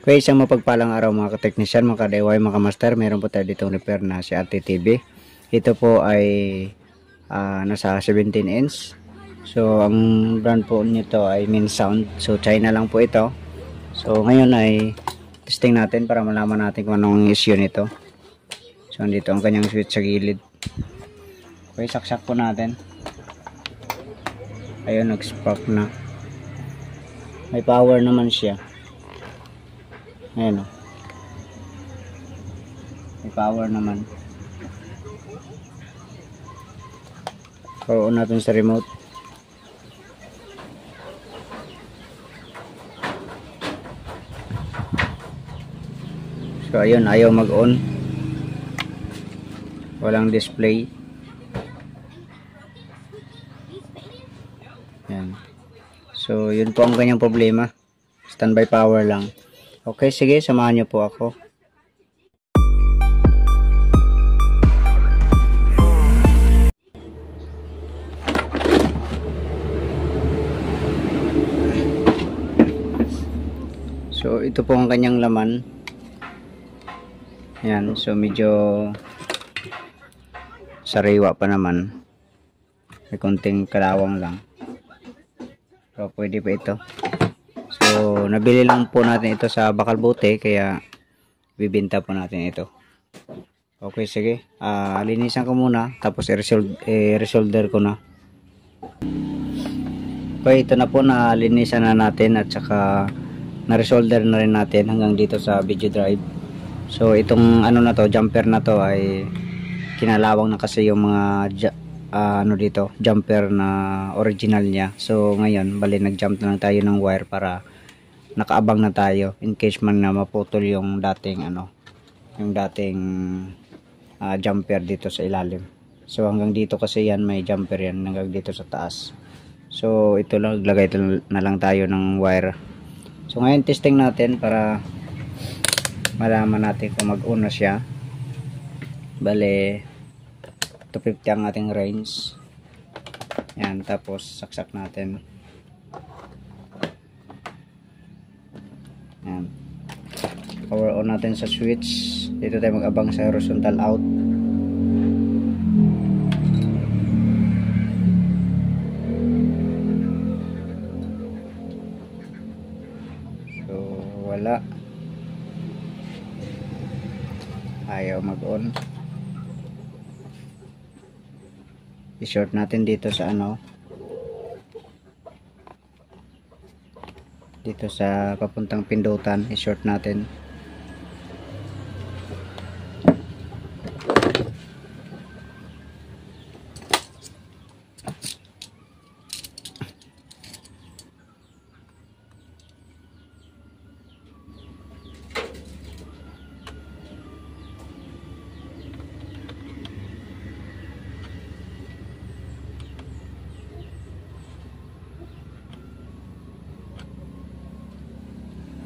Okay, isang mapagpalang araw mga ka-technician, mga ka-DIY, mga ka-master. Meron po tayo ditong repair na si Ate TV. Ito po ay nasa 17 inch. So, ang brand po nito ay Min Sound. So, China lang po ito. So, ngayon ay testing natin para malaman natin kung anong issue nito. So, dito ang kanyang switch sa gilid. Okay, saksak po natin. Ayun, nag-spark na. May power naman siya. Ayan o. May power naman. Power on natin sa remote. So ayun, ayaw mag-on. Walang display. Ayan. So yun po ang kanyang problema. Standby power lang. Okay, sige, samahan niyo po ako. So, ito po ang kanyang laman. Yan, so medyo sariwa pa naman. May konting kalawang lang. So, pwede pa ito. So, nabili lang po natin ito sa Bakal Bote, kaya bibenta po natin ito. Okay, sige. Linisan ko muna, tapos i-resolder ko na. Okay, ito na po, nalinisan na natin at saka na-resolder na rin natin hanggang dito sa video drive. So, itong ano na to, jumper na to ay kinalawang na kasi yung mga dito, jumper na original niya. So, ngayon, bali nag-jump na lang tayo ng wire para nakaabang na tayo in case man na maputol yung dating jumper dito sa ilalim. So hanggang dito kasi yan, may jumper yan hanggang dito sa taas. So ito lang, lagay na lang tayo ng wire. So ngayon testing natin para malaman natin kung mag-on na siya. Bale 250 ang ating range. Yan, tapos saksak natin. Yan. Power on natin sa switch. Dito tayo mag-abang sa horizontal out. So wala. Ayaw mag-on. I-short natin dito sa dito sa papuntang pindutan, i-short natin.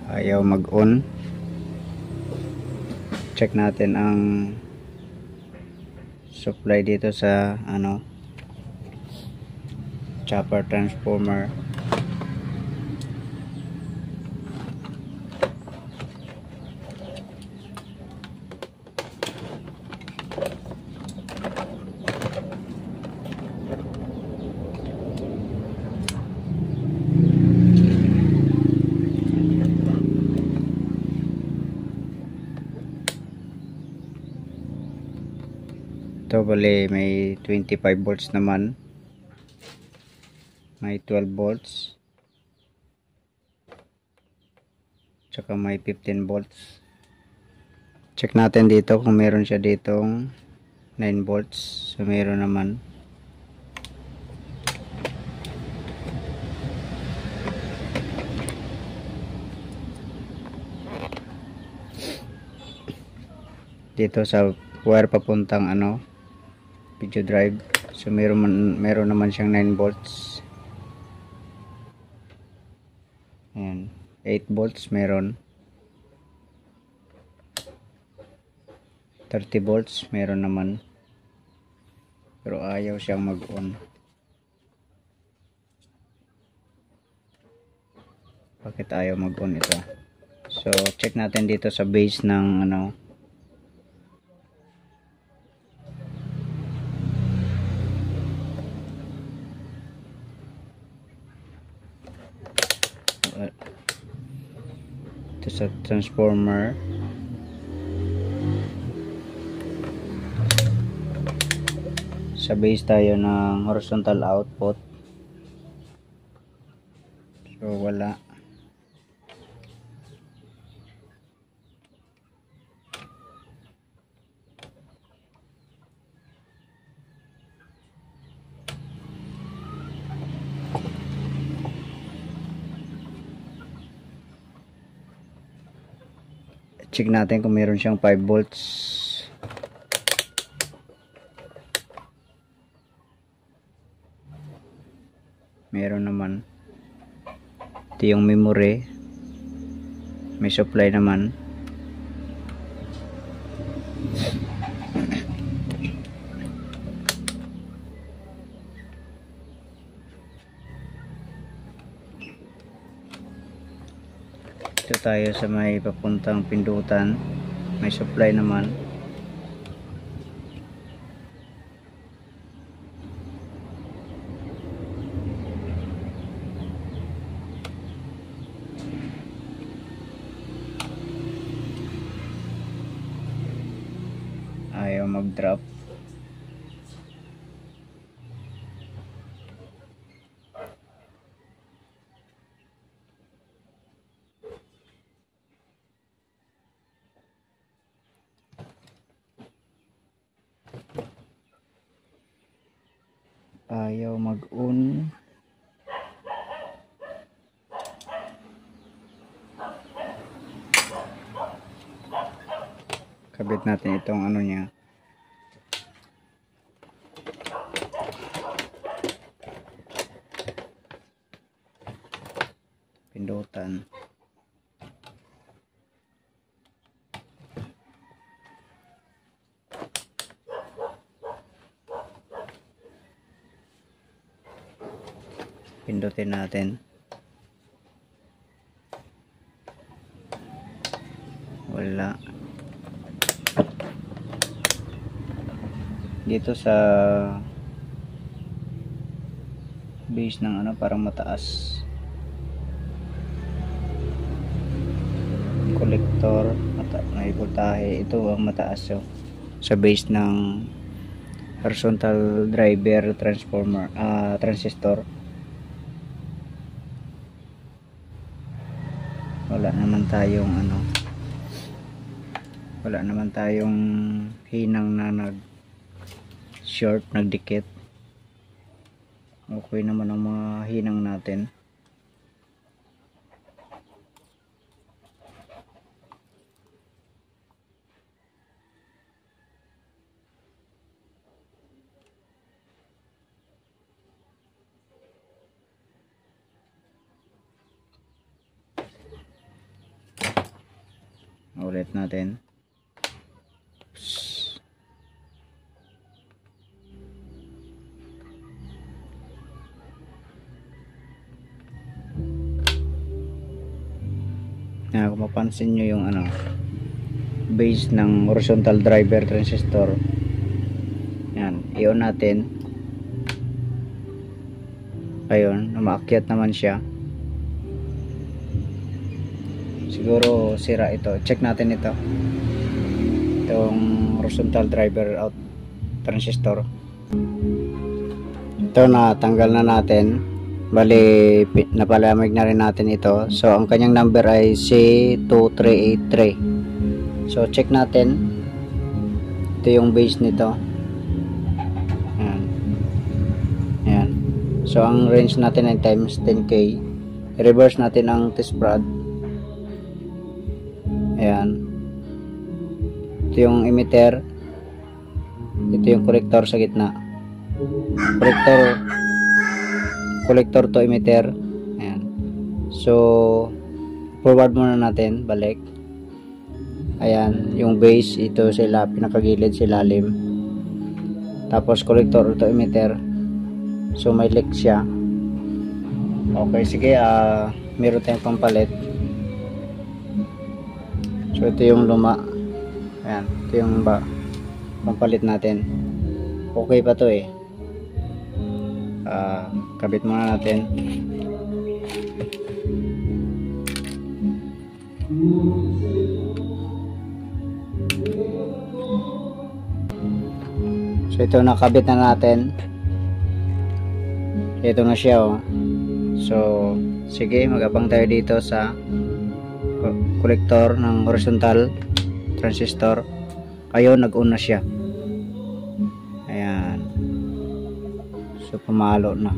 Ayaw mag-on. Check natin ang supply dito sa chopper transformer. Ito bali may 25 volts naman, may 12 volts, tsaka may 15 volts. Check natin dito kung meron siya ditong 9 volts. So meron naman. Dito sa wire papuntang video drive. So meron naman siyang 9 volts. Ayan, 8 volts meron. 30 volts meron naman. Pero ayaw siyang mag-on. Bakit ayaw mag-on ito? So So check natin dito sa base ng ano, ito sa transformer. Sa base tayo ng horizontal output. So wala. Check natin kung meron siyang 5 volts. Meron naman. Ito yung memory. May supply naman. Ito tayo sa may papuntang pindutan. May supply naman. Ayaw mag-drop. Ayaw mag-on. Kabit natin itong ano niya. Pindutan. Pindutin natin. Wala. Dito sa base ng ano, parang mataas. Collector, may voltahe. Ito ang mataas, so. Sa base ng horizontal driver transformer, transistor. Wala naman tayong ano, wala naman tayong hinang na nag short, nagdikit. Okay naman ang mga hinang natin. Ulit natin. Kung mapansin nyo yung ano, base ng horizontal driver transistor, yan, i-on natin. Ayun, umaakyat naman siya. Siguro sira ito. Check natin ito. Itong horizontal driver out transistor. Ito na tanggal na natin. Bali napalamig na rin natin ito. So ang kanyang number ay C2383. So check natin. Ito yung base nito. Ayan. Ayan. So ang range natin ay times 10K. I-reverse natin ang test rod. Ayan. Ito yung emitter. Ito yung collector sa gitna. Collector to emitter. Ayan. So forward muna natin, balik. Ayan, yung base ito sila pinakagilid sa ilalim. Tapos collector to emitter. So may leak siya. Okay, sige, meron tayong pampalit. So ito yung luma. Ayan, ito yung pampalit natin. Okay pa to eh. Kabit muna natin. So ito nakabit na natin. Ito na siya oh. So sige, magabang tayo dito sa collector ng horizontal transistor. Ayun, nag-on na siya. Ayan. So pumalo na.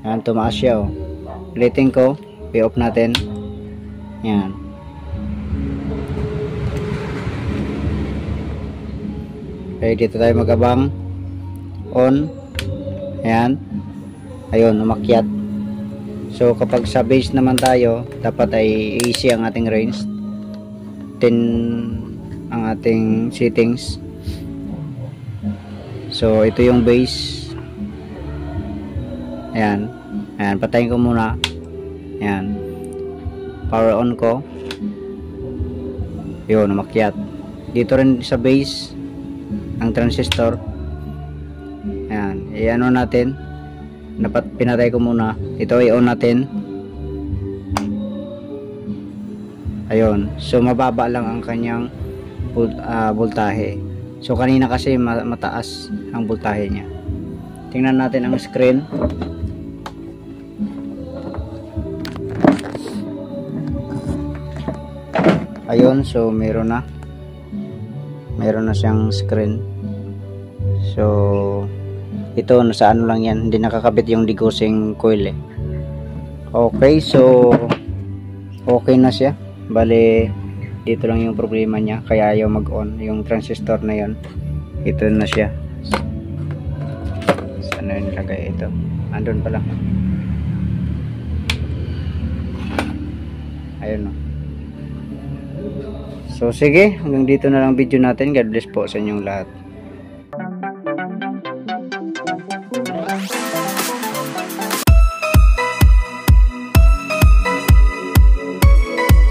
Ayan, tumaas siya oh. Ulitin ko, i-off natin. Ayan. Okay, dito tayo magabang. On. Ayan. Ayun, umakyat. So kapag sa base naman tayo, dapat ay easy ang ating range. 10 ang ating settings. So ito yung base. Ayan. Ayan, patayin ko muna. Ayan. Power on ko. Yun, umakyat. Dito rin sa base ang transistor. Ayan, i-ano natin. Dapat pinatay ko muna. Ito i-on natin. Ayun. So mababa lang ang kanyang voltahe. So kanina kasi mataas ang voltahe niya. Tingnan natin ang screen. Ayun, so meron na siyang screen. So ito nasa ano lang yan, hindi nakakabit yung degaussing coil eh. Okay, so okay na siya. Bale dito lang yung problema niya, kaya ayaw mag-on yung transistor na yon. Ito na siya. Saan na nilagay ito? Andun pala. Ayun o. So sige, hanggang dito na lang video natin. God bless po sa inyong lahat.